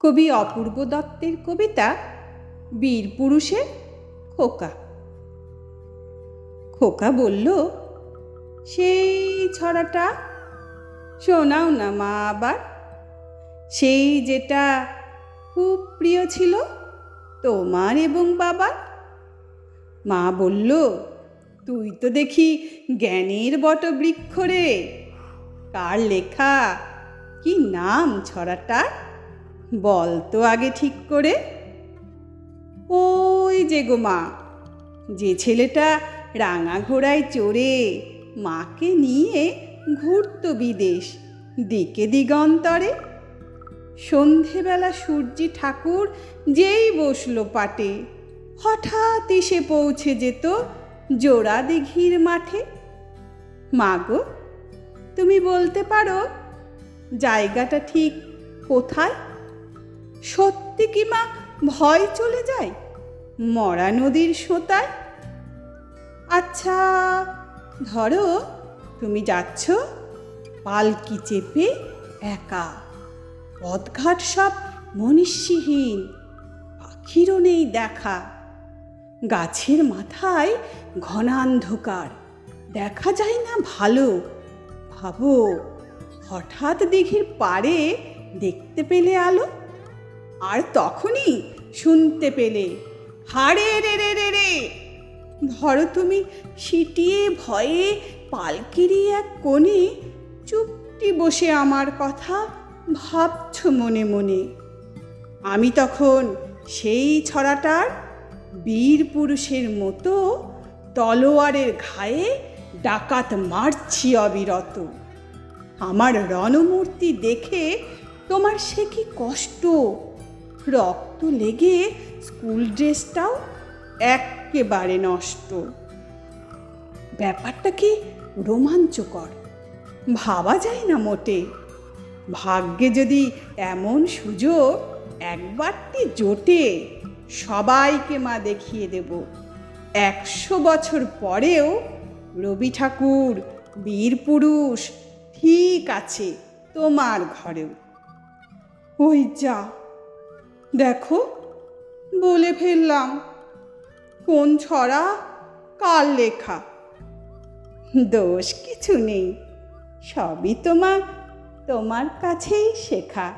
কবি অপূর্ব দত্তের কবিতা বীরপুরুষের খোকা। খোকা বলল, সেই ছড়াটা শোনাও না মা আবার, সেই যেটা খুব প্রিয় ছিল তোমার এবং বাবার। মা বলল, তুই তো দেখি জ্ঞানের বটবৃক্ষ রে, কার লেখা, কি নাম ছড়াটার, বল তো আগে ঠিক করে। ওই যে গো মা, যে ছেলেটা রাঙা ঘোড়ায় চড়ে মাকে নিয়ে ঘুরত বিদেশ দিকে দিগন্তরে। সন্ধেবেলা সূর্যি ঠাকুর যেই বসলো পাটে, হঠাৎ এসে পৌঁছে যেত জোড়া দিঘির মাঠে। মা গো, তুমি বলতে পারো জায়গাটা ঠিক কোথায়? সত্যি কি মা ভয় চলে যায় মরা নদীর সোতায়? আচ্ছা ধরো তুমি যাচ্ছ পালকি চেপে একা, পথঘাট সব মনীষীহীন, পাখিরও নেই দেখা, গাছের মাথায় ঘনান্ধকার, দেখা যায় না ভালো। ভাবো হঠাৎ দিঘির পাড়ে দেখতে পেলে আলো, আর তখনই শুনতে পেলে হাড়ে রে রে রে রে। ধরো তুমি সিটিয়ে ভয়ে পালকিরি এক কোণে চুপটি বসে আমার কথা ভাবছ মনে মনে। আমি তখন সেই ছড়াটার বীর পুরুষের মতো তলোয়ারের ঘায়ে ডাকাত মারছি অবিরত। আমার রণমূর্তি দেখে তোমার সে কি কষ্ট, রক্ত লেগে স্কুল ড্রেসটাও একেবারে নষ্ট। ব্যাপারটা কি রোমাঞ্চকর, ভাবা যায় না মোটে। ভাগ্যে যদি এমন সুযোগ একবারটি জোটে, সবাইকে মা দেখিয়ে দেব 100 বছর পরেও রবি ঠাকুর বীরপুরুষ ঠিক আছে তোমার ঘরেও। ওই যা দেখো, বলে ফেললাম কোন ছড়া কার লেখা। দোষ কিছু নেই, সবই তোমার কাছেই শেখা।